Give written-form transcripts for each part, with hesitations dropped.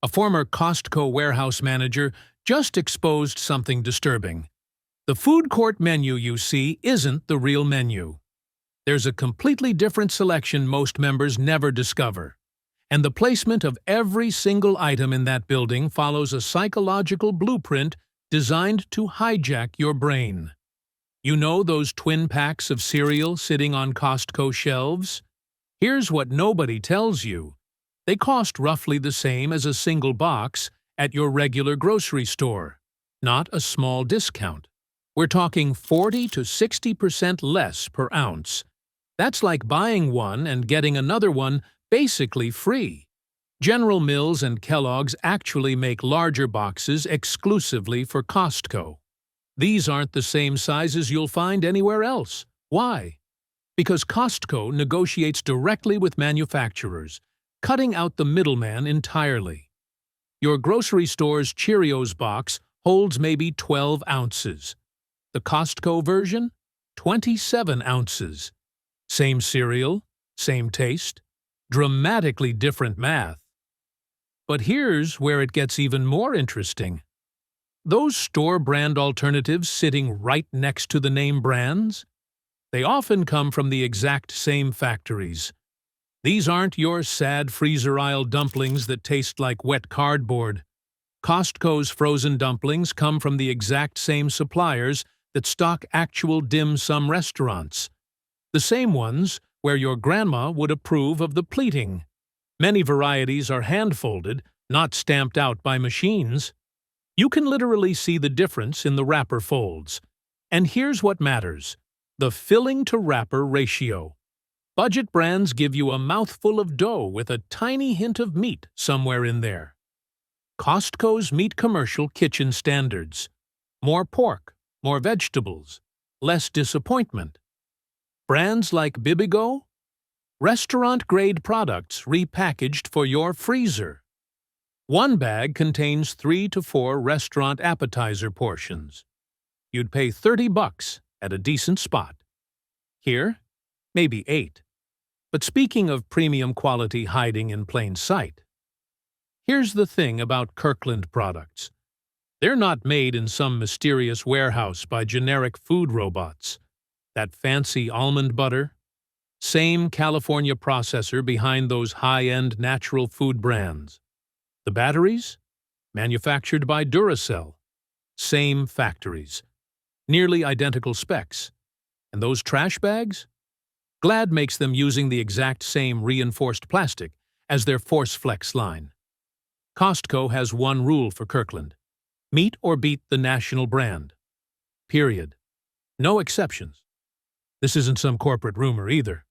A former Costco warehouse manager just exposed something disturbing. The food court menu you see isn't the real menu. There's a completely different selection most members never discover. And the placement of every single item in that building follows a psychological blueprint designed to hijack your brain. You know those twin packs of cereal sitting on Costco shelves? Here's what nobody tells you. They cost roughly the same as a single box at your regular grocery store, not a small discount. We're talking 40 to 60% less per ounce. That's like buying one and getting another one basically free. General Mills and Kellogg's actually make larger boxes exclusively for Costco. These aren't the same sizes you'll find anywhere else. Why? Because Costco negotiates directly with manufacturers, cutting out the middleman entirely. Your grocery store's Cheerios box holds maybe 12 ounces. The Costco version? 27 ounces. Same cereal, same taste, dramatically different math. But here's where it gets even more interesting. Those store brand alternatives sitting right next to the name brands? They often come from the exact same factories. These aren't your sad freezer aisle dumplings that taste like wet cardboard. Costco's frozen dumplings come from the exact same suppliers that stock actual dim sum restaurants. The same ones where your grandma would approve of the pleating. Many varieties are hand-folded, not stamped out by machines. You can literally see the difference in the wrapper folds. And here's what matters: the filling-to-wrapper ratio. Budget brands give you a mouthful of dough with a tiny hint of meat somewhere in there. Costco's meat commercial kitchen standards. More pork, more vegetables, less disappointment. Brands like Bibigo? Restaurant-grade products repackaged for your freezer. One bag contains 3 to 4 restaurant appetizer portions. You'd pay $30 at a decent spot. Here, maybe 8. But speaking of premium quality hiding in plain sight, here's the thing about Kirkland products. They're not made in some mysterious warehouse by generic food robots. That fancy almond butter? Same California processor behind those high-end natural food brands. The batteries? Manufactured by Duracell. Same factories. Nearly identical specs. And those trash bags? Glad makes them using the exact same reinforced plastic as their ForceFlex line. Costco has one rule for Kirkland: meet or beat the national brand. Period. No exceptions. This isn't some corporate rumor either.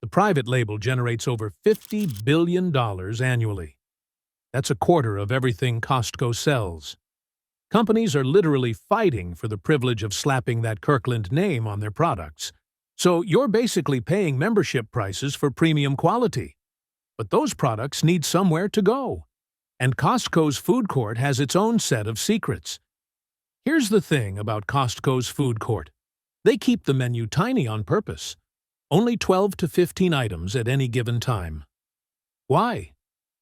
The private label generates over $50 billion annually. That's a quarter of everything Costco sells. Companies are literally fighting for the privilege of slapping that Kirkland name on their products. So you're basically paying membership prices for premium quality. But those products need somewhere to go. And Costco's food court has its own set of secrets. Here's the thing about Costco's food court. They keep the menu tiny on purpose. Only 12 to 15 items at any given time. Why?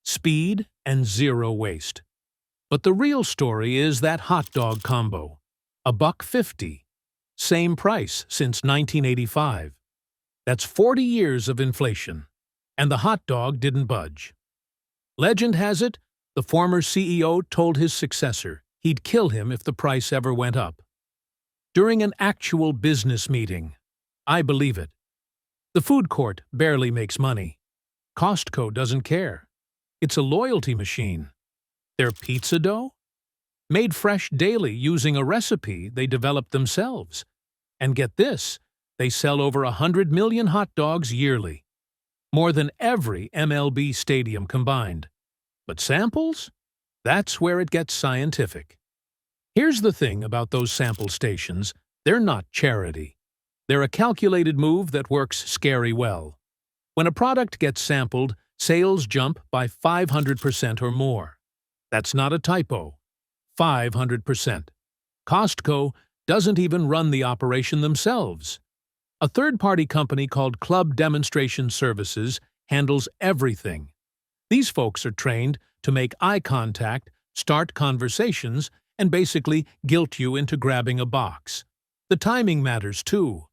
Speed and zero waste. But the real story is that hot dog combo. $1.50. Same price since 1985. That's 40 years of inflation. And the hot dog didn't budge. Legend has it, the former CEO told his successor he'd kill him if the price ever went up. During an actual business meeting. I believe it. The food court barely makes money. Costco doesn't care. It's a loyalty machine. Their pizza dough? Made fresh daily using a recipe they developed themselves. And get this, they sell over 100 million hot dogs yearly. More than every MLB stadium combined. But samples? That's where it gets scientific. Here's the thing about those sample stations: they're not charity. They're a calculated move that works scary well. When a product gets sampled, sales jump by 500% or more. That's not a typo. 500%. Costco doesn't even run the operation themselves. A third-party company called Club Demonstration Services handles everything. These folks are trained to make eye contact, start conversations, and basically guilt you into grabbing a box. The timing matters too.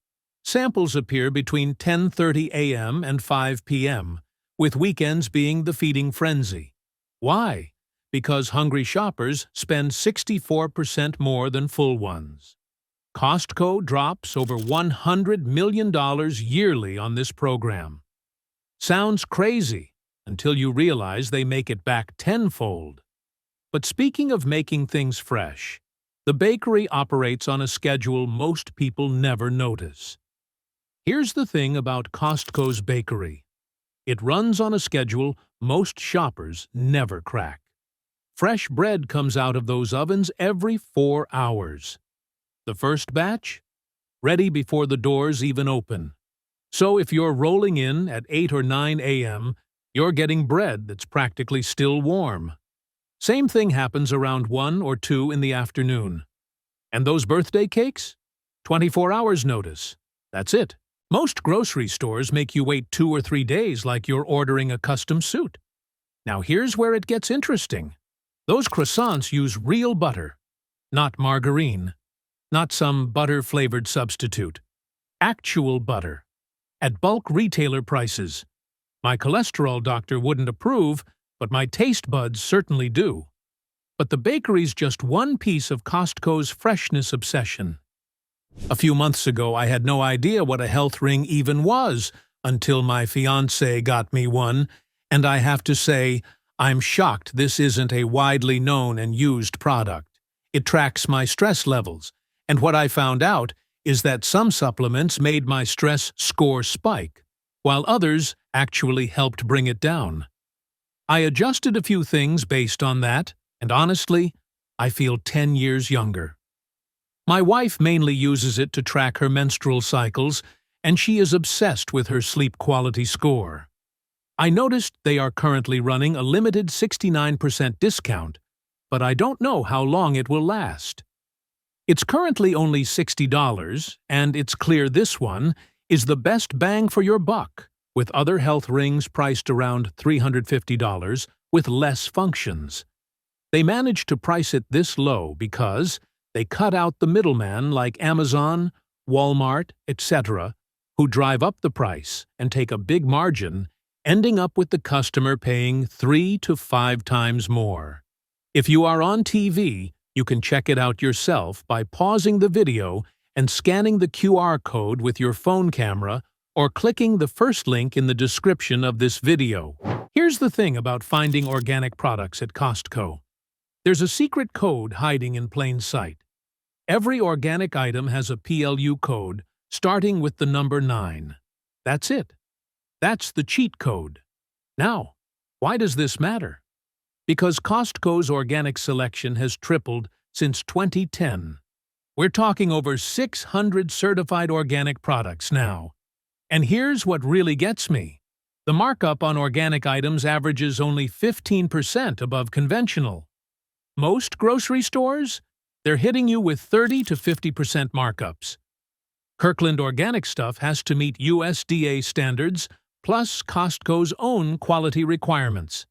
Samples appear between 10:30 a.m. and 5 p.m., with weekends being the feeding frenzy. Why? Because hungry shoppers spend 64% more than full ones. Costco drops over $100 million yearly on this program. Sounds crazy until you realize they make it back tenfold. But speaking of making things fresh, the bakery operates on a schedule most people never notice. Here's the thing about Costco's bakery. It runs on a schedule most shoppers never crack. Fresh bread comes out of those ovens every 4 hours. The first batch? Ready before the doors even open. So if you're rolling in at 8 or 9 a.m., you're getting bread that's practically still warm. Same thing happens around 1 or 2 in the afternoon. And those birthday cakes? 24 hours notice. That's it. Most grocery stores make you wait 2 or 3 days like you're ordering a custom suit. Now here's where it gets interesting. Those croissants use real butter, not margarine, not some butter-flavored substitute. Actual butter. At bulk retailer prices. My cholesterol doctor wouldn't approve, but my taste buds certainly do. But the bakery's just one piece of Costco's freshness obsession. A few months ago, I had no idea what a health ring even was until my fiancé got me one, and I have to say, I'm shocked this isn't a widely known and used product. It tracks my stress levels, and what I found out is that some supplements made my stress score spike, while others actually helped bring it down. I adjusted a few things based on that, and honestly, I feel 10 years younger. My wife mainly uses it to track her menstrual cycles, and she is obsessed with her sleep quality score. I noticed they are currently running a limited 69% discount, but I don't know how long it will last. It's currently only $60, and it's clear this one is the best bang for your buck, with other health rings priced around $350 with less functions. They managed to price it this low because they cut out the middleman like Amazon, Walmart, etc., who drive up the price and take a big margin, ending up with the customer paying 3 to 5 times more. If you are on TV, you can check it out yourself by pausing the video and scanning the QR code with your phone camera or clicking the first link in the description of this video. Here's the thing about finding organic products at Costco. There's a secret code hiding in plain sight. Every organic item has a PLU code starting with the number 9. That's it. That's the cheat code. Now, why does this matter? Because Costco's organic selection has tripled since 2010. We're talking over 600 certified organic products now. And here's what really gets me. The markup on organic items averages only 15% above conventional. Most grocery stores? They're hitting you with 30 to 50% markups. Kirkland Organic stuff has to meet USDA standards, plus Costco's own quality requirements.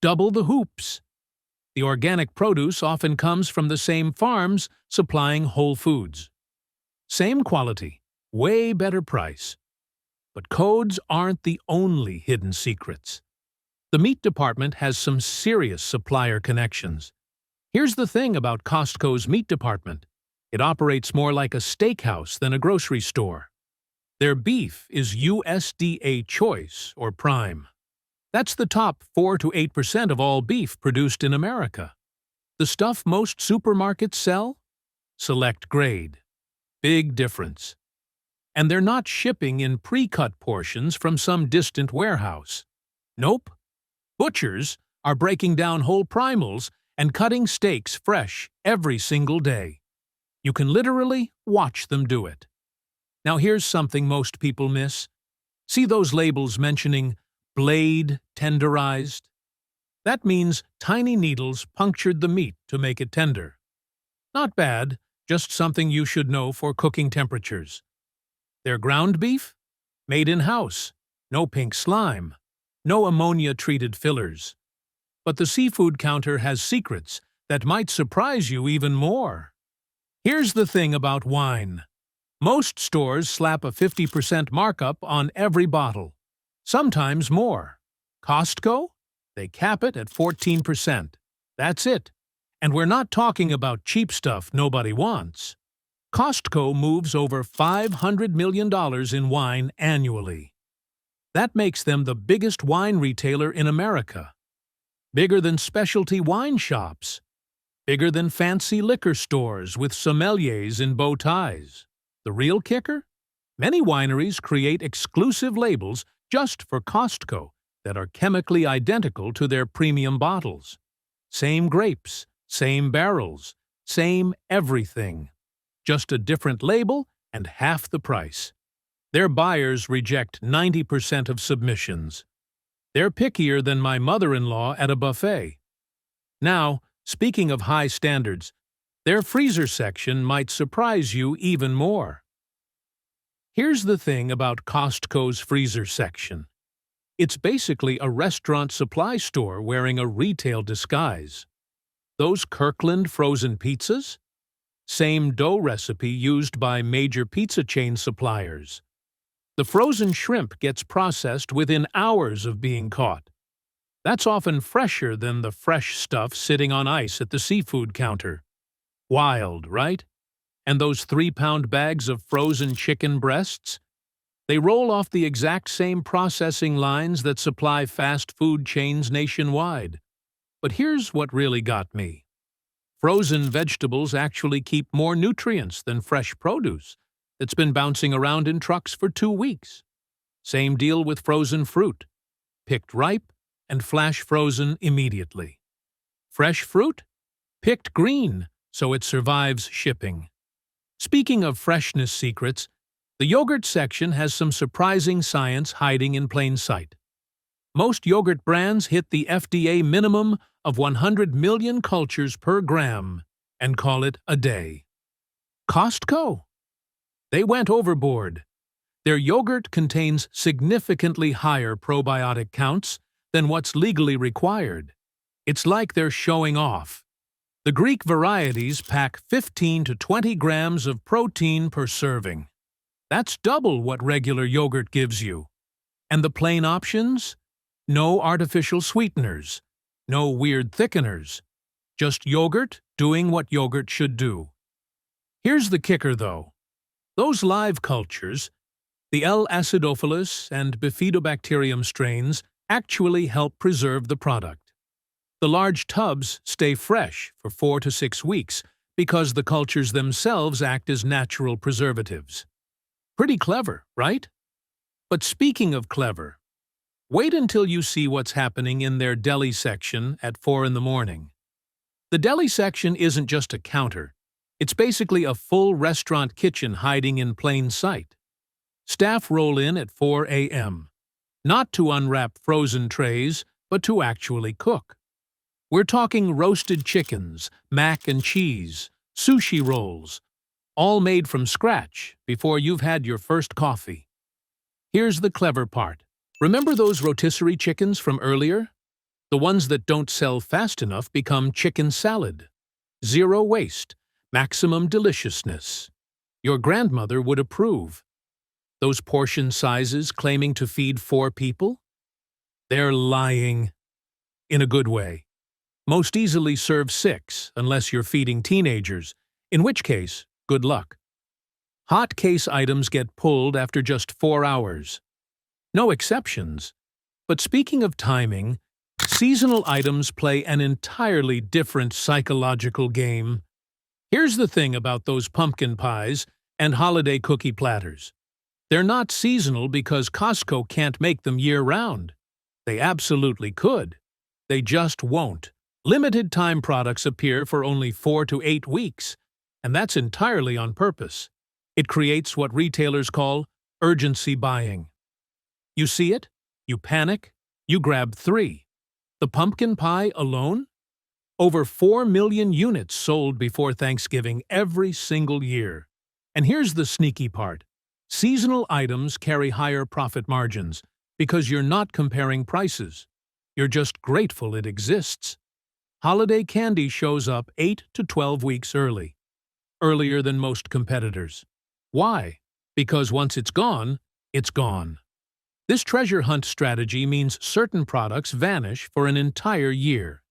Double the hoops. The organic produce often comes from the same farms supplying whole foods. Same quality, way better price. But codes aren't the only hidden secrets. The meat department has some serious supplier connections. Here's the thing about Costco's meat department. It operates more like a steakhouse than a grocery store. Their beef is USDA Choice or Prime. That's the top 4 to 8% of all beef produced in America. The stuff most supermarkets sell? Select grade. Big difference. And they're not shipping in pre-cut portions from some distant warehouse. Nope. Butchers are breaking down whole primals and cutting steaks fresh every single day. You can literally watch them do it. Now here's something most people miss. See those labels mentioning blade tenderized? That means tiny needles punctured the meat to make it tender. Not bad, just something you should know for cooking temperatures. Their ground beef? Made in-house. No pink slime. No ammonia-treated fillers. But the seafood counter has secrets that might surprise you even more. Here's the thing about wine. Most stores slap a 50% markup on every bottle, sometimes more. Costco? They cap it at 14%. That's it. And we're not talking about cheap stuff nobody wants. Costco moves over $500 million in wine annually. That makes them the biggest wine retailer in America. Bigger than specialty wine shops. Bigger than fancy liquor stores with sommeliers in bow ties. The real kicker? Many wineries create exclusive labels just for Costco that are chemically identical to their premium bottles. Same grapes, same barrels, same everything. Just a different label and half the price. Their buyers reject 90% of submissions. They're pickier than my mother-in-law at a buffet. Now, speaking of high standards, their freezer section might surprise you even more. Here's the thing about Costco's freezer section. It's basically a restaurant supply store wearing a retail disguise. Those Kirkland frozen pizzas? Same dough recipe used by major pizza chain suppliers. The frozen shrimp gets processed within hours of being caught. That's often fresher than the fresh stuff sitting on ice at the seafood counter. Wild, right? And those 3-pound bags of frozen chicken breasts? They roll off the exact same processing lines that supply fast food chains nationwide. But here's what really got me. Frozen vegetables actually keep more nutrients than fresh produce that's been bouncing around in trucks for 2 weeks. Same deal with frozen fruit. Picked ripe and flash frozen immediately. Fresh fruit? Picked green, so it survives shipping. Speaking of freshness secrets, the yogurt section has some surprising science hiding in plain sight. Most yogurt brands hit the FDA minimum of 100 million cultures per gram and call it a day. Costco? They went overboard. Their yogurt contains significantly higher probiotic counts than what's legally required. It's like they're showing off. The Greek varieties pack 15 to 20 grams of protein per serving. That's double what regular yogurt gives you. And the plain options? No artificial sweeteners, no weird thickeners. Just yogurt doing what yogurt should do. Here's the kicker, though. Those live cultures, the L. acidophilus and bifidobacterium strains, actually help preserve the product. The large tubs stay fresh for 4 to 6 weeks because the cultures themselves act as natural preservatives. Pretty clever, right? But speaking of clever, wait until you see what's happening in their deli section at 4 in the morning. The deli section isn't just a counter. It's basically a full restaurant kitchen hiding in plain sight. Staff roll in at 4 a.m., not to unwrap frozen trays, but to actually cook. We're talking roasted chickens, mac and cheese, sushi rolls, all made from scratch before you've had your first coffee. Here's the clever part. Remember those rotisserie chickens from earlier? The ones that don't sell fast enough become chicken salad. Zero waste, maximum deliciousness. Your grandmother would approve. Those portion sizes claiming to feed 4 people? They're lying. In a good way. Most easily serve 6, unless you're feeding teenagers, in which case, good luck. Hot case items get pulled after just 4 hours. No exceptions. But speaking of timing, seasonal items play an entirely different psychological game. Here's the thing about those pumpkin pies and holiday cookie platters. They're not seasonal because Costco can't make them year-round. They absolutely could. They just won't. Limited-time products appear for only 4 to 8 weeks, and that's entirely on purpose. It creates what retailers call urgency buying. You see it, you panic, you grab 3. The pumpkin pie alone? Over 4 million units sold before Thanksgiving every single year. And here's the sneaky part. Seasonal items carry higher profit margins because you're not comparing prices. You're just grateful it exists. Holiday candy shows up 8 to 12 weeks early, earlier than most competitors. Why? Because once it's gone, it's gone. This treasure hunt strategy means certain products vanish for an entire year.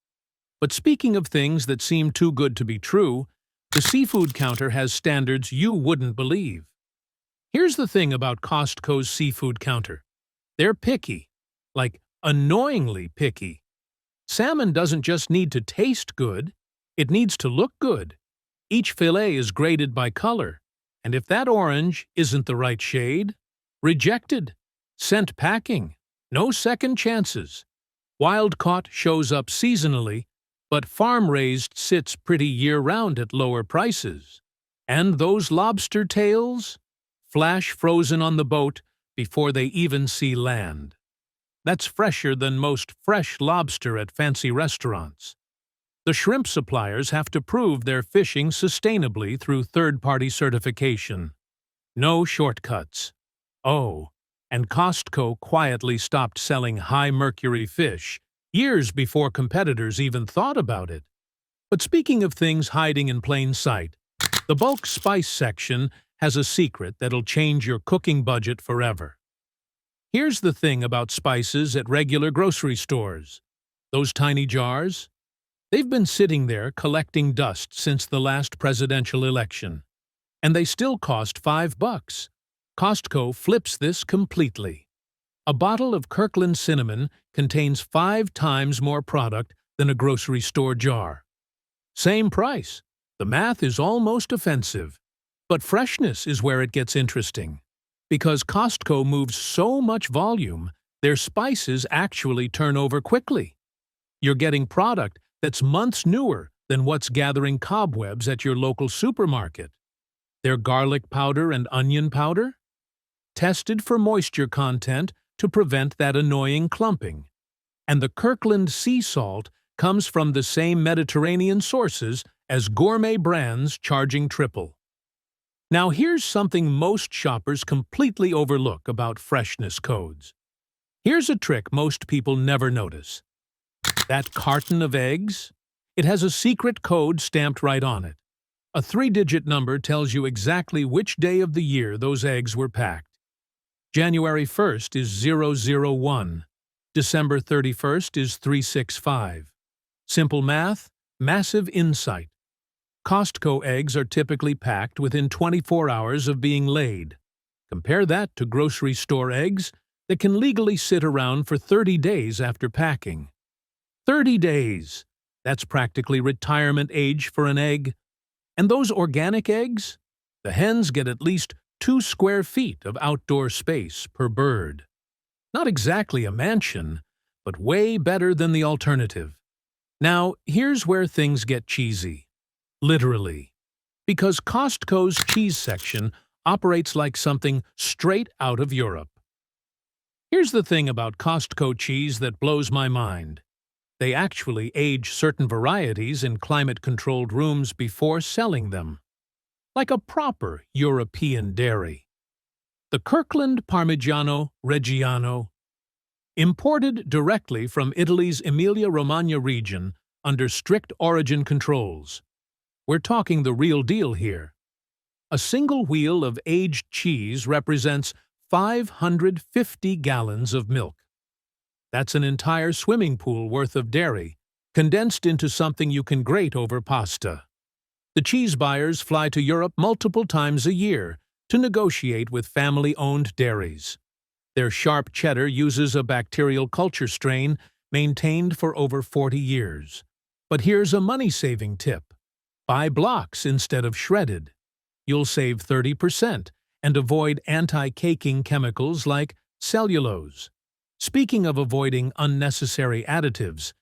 But speaking of things that seem too good to be true, the seafood counter has standards you wouldn't believe. Here's the thing about Costco's seafood counter. They're picky, like annoyingly picky. Salmon doesn't just need to taste good, it needs to look good. Each fillet is graded by color, and if that orange isn't the right shade, rejected. Sent packing. No second chances. Wild-caught shows up seasonally, but farm-raised sits pretty year-round at lower prices. And those lobster tails? Flash frozen on the boat before they even see land. That's fresher than most fresh lobster at fancy restaurants. The shrimp suppliers have to prove they're fishing sustainably through third-party certification. No shortcuts. Oh, and Costco quietly stopped selling high-mercury fish years before competitors even thought about it. But speaking of things hiding in plain sight, the bulk spice section has a secret that'll change your cooking budget forever. Here's the thing about spices at regular grocery stores. Those tiny jars? They've been sitting there collecting dust since the last presidential election. And they still cost $5. Costco flips this completely. A bottle of Kirkland cinnamon contains 5 times more product than a grocery store jar. Same price. The math is almost offensive. But freshness is where it gets interesting. Because Costco moves so much volume, their spices actually turn over quickly. You're getting product that's months newer than what's gathering cobwebs at your local supermarket. Their garlic powder and onion powder? Tested for moisture content to prevent that annoying clumping. And the Kirkland sea salt comes from the same Mediterranean sources as gourmet brands charging triple. Now here's something most shoppers completely overlook about freshness codes. Here's a trick most people never notice. That carton of eggs? It has a secret code stamped right on it. A 3-digit number tells you exactly which day of the year those eggs were packed. January 1st is 001. December 31st is 365. Simple math, massive insight. Costco eggs are typically packed within 24 hours of being laid. Compare that to grocery store eggs that can legally sit around for 30 days after packing. 30 days! That's practically retirement age for an egg. And those organic eggs? The hens get at least 2 square feet of outdoor space per bird. Not exactly a mansion, but way better than the alternative. Now, here's where things get cheesy. Literally. Because Costco's cheese section operates like something straight out of Europe. Here's the thing about Costco cheese that blows my mind. They actually age certain varieties in climate-controlled rooms before selling them. Like a proper European dairy. The Kirkland Parmigiano Reggiano, imported directly from Italy's Emilia-Romagna region under strict origin controls. We're talking the real deal here. A single wheel of aged cheese represents 550 gallons of milk. That's an entire swimming pool worth of dairy, condensed into something you can grate over pasta. The cheese buyers fly to Europe multiple times a year to negotiate with family-owned dairies. Their sharp cheddar uses a bacterial culture strain maintained for over 40 years. But here's a money-saving tip. Buy blocks instead of shredded. You'll save 30% and avoid anti-caking chemicals like cellulose. Speaking of avoiding unnecessary additives,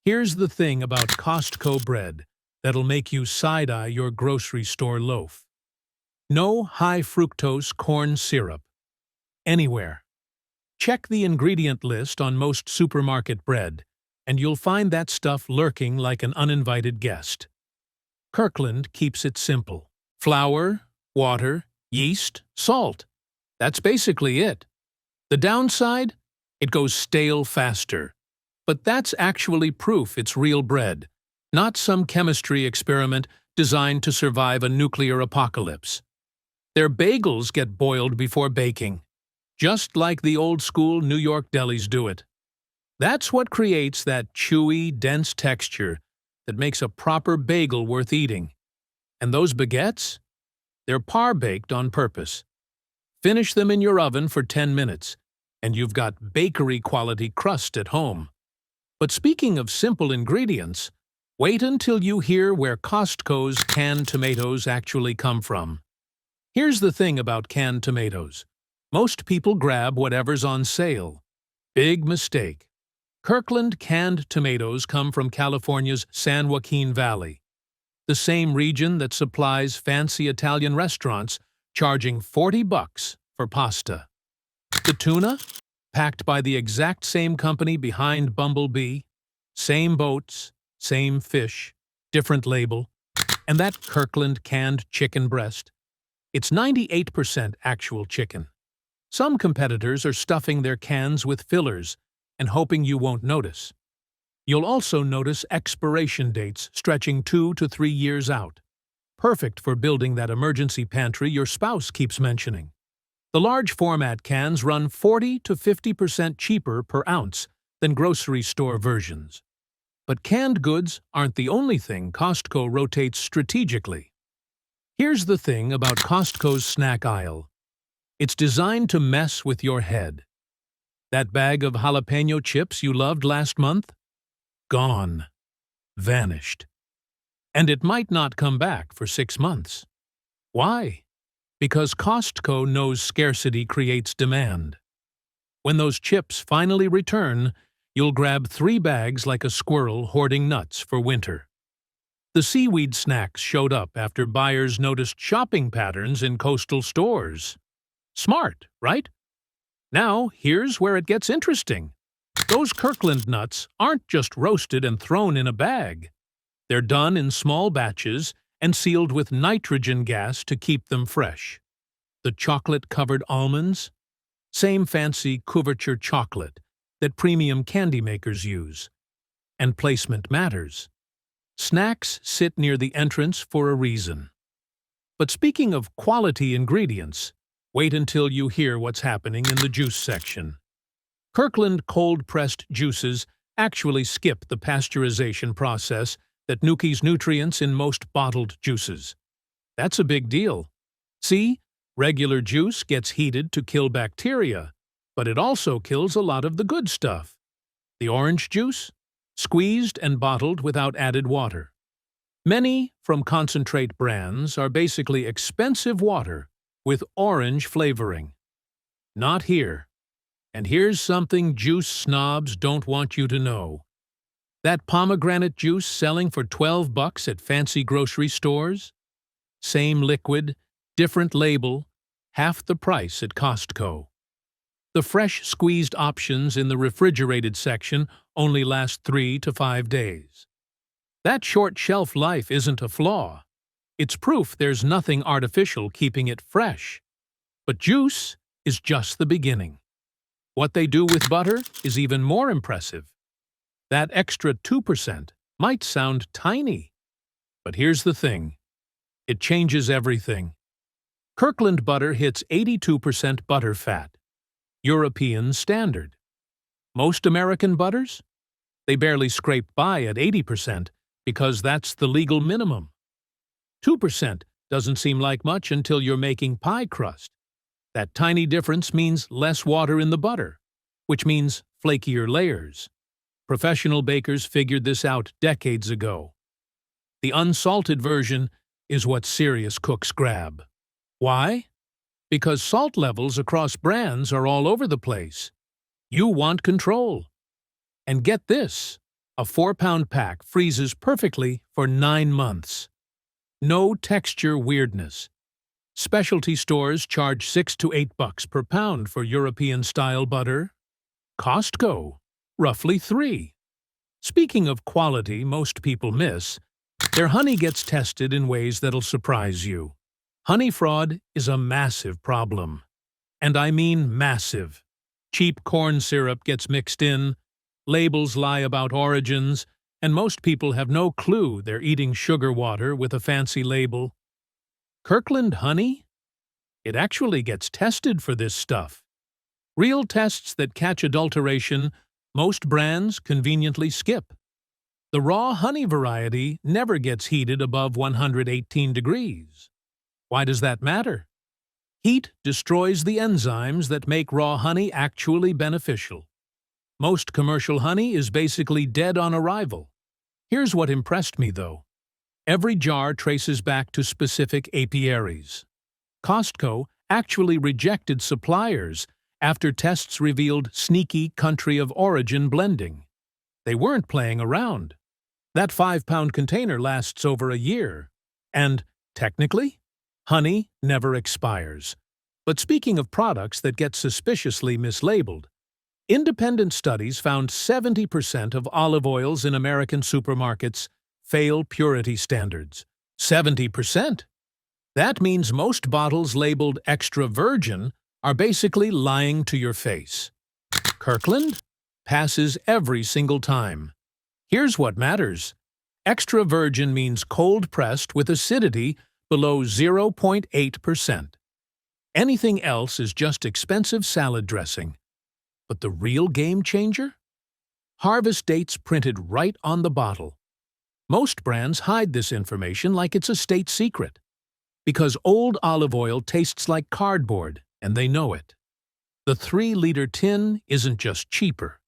here's the thing about Costco bread that'll make you side-eye your grocery store loaf. No high-fructose corn syrup. Anywhere. Check the ingredient list on most supermarket bread, and you'll find that stuff lurking like an uninvited guest. Kirkland keeps it simple. Flour, water, yeast, salt. That's basically it. The downside? It goes stale faster. But that's actually proof it's real bread, not some chemistry experiment designed to survive a nuclear apocalypse. Their bagels get boiled before baking, just like the old-school New York delis do it. That's what creates that chewy, dense texture that makes a proper bagel worth eating. And those baguettes? They're par-baked on purpose. Finish them in your oven for 10 minutes, and you've got bakery-quality crust at home. But speaking of simple ingredients, wait until you hear where Costco's canned tomatoes actually come from. Here's the thing about canned tomatoes. Most people grab whatever's on sale. Big mistake. Kirkland canned tomatoes come from California's San Joaquin Valley, the same region that supplies fancy Italian restaurants charging $40 for pasta. The tuna? Packed by the exact same company behind Bumblebee. Same boats, same fish, different label. And that Kirkland canned chicken breast? It's 98% actual chicken. Some competitors are stuffing their cans with fillers and hoping you won't notice. You'll also notice expiration dates stretching 2 to 3 years out. Perfect for building that emergency pantry your spouse keeps mentioning. The large format cans run 40 to 50% cheaper per ounce than grocery store versions. But canned goods aren't the only thing Costco rotates strategically. Here's the thing about Costco's snack aisle. It's designed to mess with your head. That bag of jalapeno chips you loved last month? Gone. Vanished. And it might not come back for 6 months. Why? Because Costco knows scarcity creates demand. When those chips finally return, you'll grab 3 bags like a squirrel hoarding nuts for winter. The seaweed snacks showed up after buyers noticed shopping patterns in coastal stores. Smart, right? Now, here's where it gets interesting. Those Kirkland nuts aren't just roasted and thrown in a bag. They're done in small batches and sealed with nitrogen gas to keep them fresh. The chocolate-covered almonds? Same fancy couverture chocolate that premium candy makers use. And placement matters. Snacks sit near the entrance for a reason. But speaking of quality ingredients, wait until you hear what's happening in the juice section. Kirkland cold-pressed juices actually skip the pasteurization process that nuke's nutrients in most bottled juices. That's a big deal. See, regular juice gets heated to kill bacteria, but it also kills a lot of the good stuff. The orange juice? Squeezed and bottled without added water. Many from concentrate brands are basically expensive water with orange flavoring. Not here. And here's something juice snobs don't want you to know. That pomegranate juice selling for $12 at fancy grocery stores? Same liquid, different label, half the price at Costco. The fresh squeezed options in the refrigerated section only last 3 to 5 days. That short shelf life isn't a flaw. It's proof there's nothing artificial keeping it fresh. But juice is just the beginning. What they do with butter is even more impressive. That extra 2% might sound tiny, but here's the thing. It changes everything. Kirkland butter hits 82% butter fat, European standard. Most American butters? They barely scrape by at 80% because that's the legal minimum. 2% doesn't seem like much until you're making pie crust. That tiny difference means less water in the butter, which means flakier layers. Professional bakers figured this out decades ago. The unsalted version is what serious cooks grab. Why? Because salt levels across brands are all over the place. You want control. And get this, a 4-pound pack freezes perfectly for 9 months. No texture weirdness. Specialty stores charge $6 to $8 per pound for European-style butter. Costco, roughly $3. Speaking of quality most people miss, their honey gets tested in ways that'll surprise you. Honey fraud is a massive problem. And I mean massive. Cheap corn syrup gets mixed in, labels lie about origins, and most people have no clue they're eating sugar water with a fancy label. Kirkland honey? It actually gets tested for this stuff. Real tests that catch adulteration, most brands conveniently skip. The raw honey variety never gets heated above 118 degrees. Why does that matter? Heat destroys the enzymes that make raw honey actually beneficial. Most commercial honey is basically dead on arrival. Here's what impressed me, though. Every jar traces back to specific apiaries. Costco actually rejected suppliers after tests revealed sneaky country of origin blending. They weren't playing around. That 5-pound container lasts over a year. And, technically, honey never expires. But speaking of products that get suspiciously mislabeled, independent studies found 70% of olive oils in American supermarkets fail purity standards. 70%? That means most bottles labeled extra virgin are basically lying to your face. Kirkland passes every single time. Here's what matters. Extra virgin means cold-pressed with acidity below 0.8%. Anything else is just expensive salad dressing. But the real game changer? Harvest dates printed right on the bottle. Most brands hide this information like it's a state secret. Because old olive oil tastes like cardboard, and they know it. The 3-liter tin isn't just cheaper.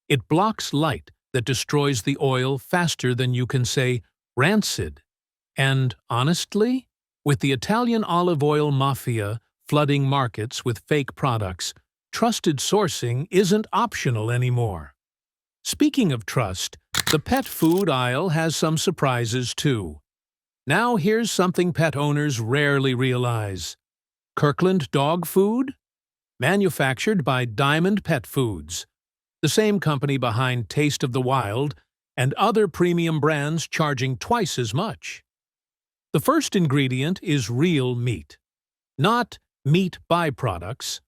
It blocks light that destroys the oil faster than you can say rancid. And, honestly, with the Italian olive oil mafia flooding markets with fake products, trusted sourcing isn't optional anymore. Speaking of trust, the pet food aisle has some surprises too. Now here's something pet owners rarely realize. Kirkland dog food? Manufactured by Diamond Pet Foods, the same company behind Taste of the Wild and other premium brands charging twice as much. The first ingredient is real meat. Not meat byproducts,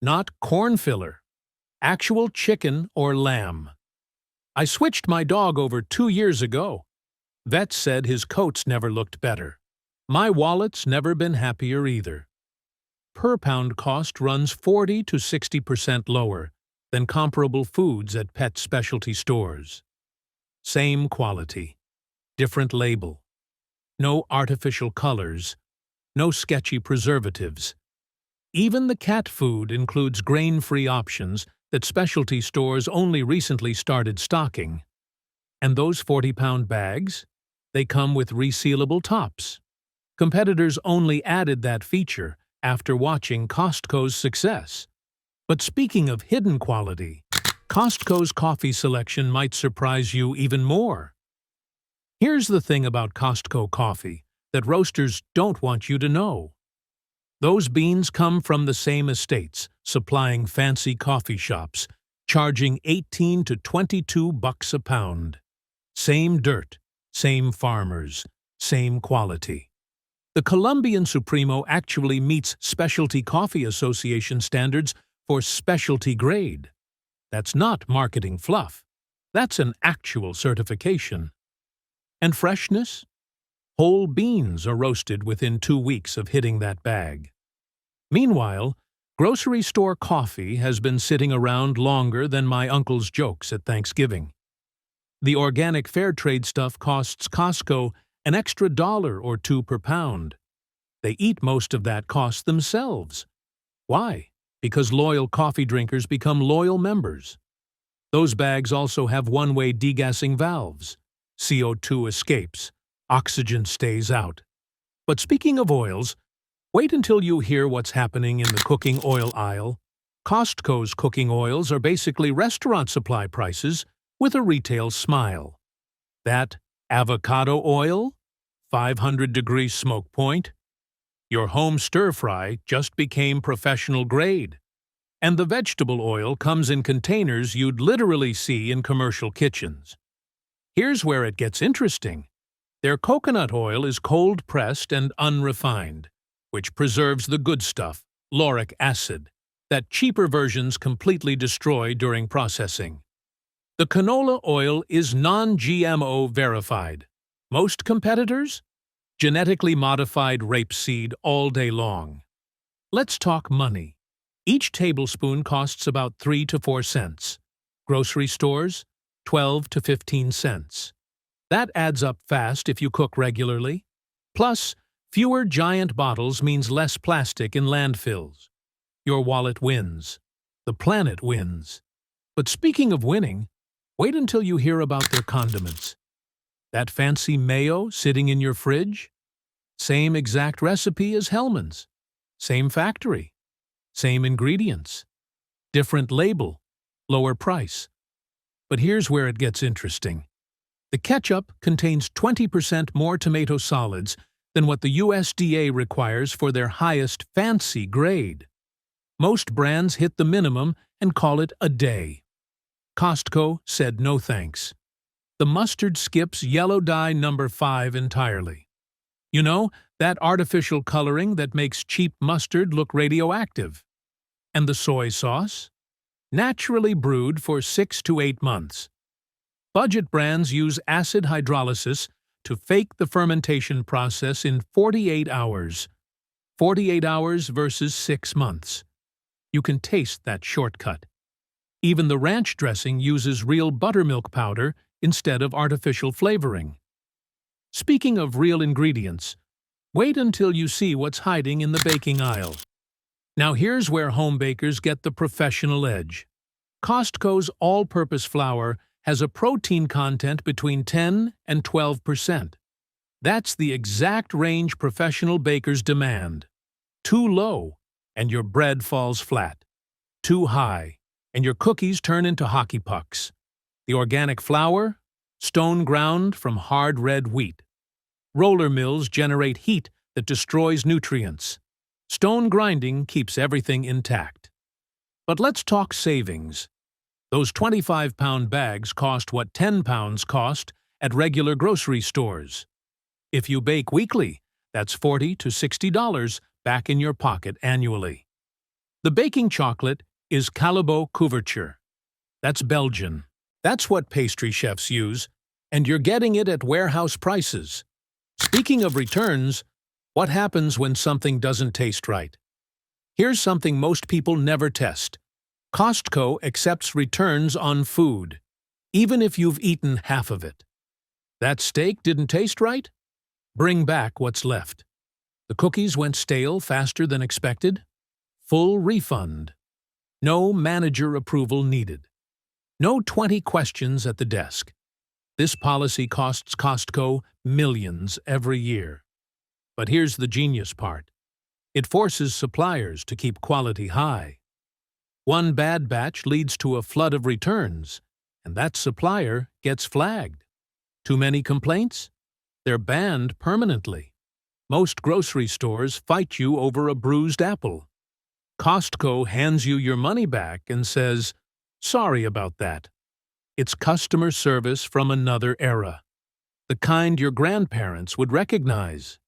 not corn filler, actual chicken or lamb. I switched my dog over 2 years ago. Vets said his coats never looked better. My wallet's never been happier either. Per-pound cost runs 40 to 60% lower than comparable foods at pet specialty stores. Same quality, different label. No artificial colors, no sketchy preservatives. Even the cat food includes grain-free options that specialty stores only recently started stocking. And those 40-pound bags? They come with resealable tops. Competitors only added that feature after watching Costco's success. But speaking of hidden quality, Costco's coffee selection might surprise you even more. Here's the thing about Costco coffee that roasters don't want you to know. Those beans come from the same estates, supplying fancy coffee shops, charging $18 to $22 a pound. Same dirt, same farmers, same quality. The Colombian Supremo actually meets Specialty Coffee Association standards for specialty grade. That's not marketing fluff. That's an actual certification. And freshness? Whole beans are roasted within 2 weeks of hitting that bag. Meanwhile, grocery store coffee has been sitting around longer than my uncle's jokes at Thanksgiving. The organic fair trade stuff costs Costco an extra $1 or $2 per pound. They eat most of that cost themselves. Why? Because loyal coffee drinkers become loyal members. Those bags also have one-way degassing valves. CO2 escapes. Oxygen stays out. But speaking of oils, wait until you hear what's happening in the cooking oil aisle. Costco's cooking oils are basically restaurant supply prices with a retail smile. That avocado oil? 500-degree smoke point? Your home stir-fry just became professional grade. And the vegetable oil comes in containers you'd literally see in commercial kitchens. Here's where it gets interesting. Their coconut oil is cold-pressed and unrefined, which preserves the good stuff, lauric acid. that cheaper versions completely destroy during processing. The canola oil is non-GMO verified. Most competitors? Genetically modified rapeseed all day long. Let's talk money. Each tablespoon costs about 3 to 4 cents. Grocery stores, 12 to 15 cents. That adds up fast if you cook regularly. Plus, fewer giant bottles means less plastic in landfills. Your wallet wins. The planet wins. But speaking of winning, wait until you hear about their condiments. That fancy mayo sitting in your fridge? Same exact recipe as Hellmann's. Same factory. Same ingredients. Different label. Lower price. But here's where it gets interesting. The ketchup contains 20% more tomato solids than what the USDA requires for their highest fancy grade. Most brands hit the minimum and call it a day. Costco said no thanks. The mustard skips yellow dye number 5 entirely. You know, that artificial coloring that makes cheap mustard look radioactive. And the soy sauce? Naturally brewed for 6 to 8 months. Budget brands use acid hydrolysis to fake the fermentation process in 48 hours. 48 hours versus 6 months. You can taste that shortcut. Even the ranch dressing uses real buttermilk powder instead of artificial flavoring. Speaking of real ingredients, wait until you see what's hiding in the baking aisle. Now here's where home bakers get the professional edge. Costco's all-purpose flour has a protein content between 10 and 12%. That's the exact range professional bakers demand. Too low, and your bread falls flat. Too high, and your cookies turn into hockey pucks. The organic flour? Stone ground from hard red wheat. Roller mills generate heat that destroys nutrients. Stone grinding keeps everything intact. But let's talk savings. Those 25-pound bags cost what 10 pounds cost at regular grocery stores. If you bake weekly, that's $40 to $60 back in your pocket annually. The baking chocolate is Callebaut couverture. That's Belgian. That's what pastry chefs use, and you're getting it at warehouse prices. Speaking of returns, what happens when something doesn't taste right? Here's something most people never test. Costco accepts returns on food, even if you've eaten half of it. That steak didn't taste right? Bring back what's left. The cookies went stale faster than expected? Full refund. No manager approval needed. No 20 questions at the desk. This policy costs Costco millions every year. But here's the genius part. It forces suppliers to keep quality high. One bad batch leads to a flood of returns, and that supplier gets flagged. Too many complaints? They're banned permanently. Most grocery stores fight you over a bruised apple. Costco hands you your money back and says, "Sorry about that." It's customer service from another era. The kind your grandparents would recognize.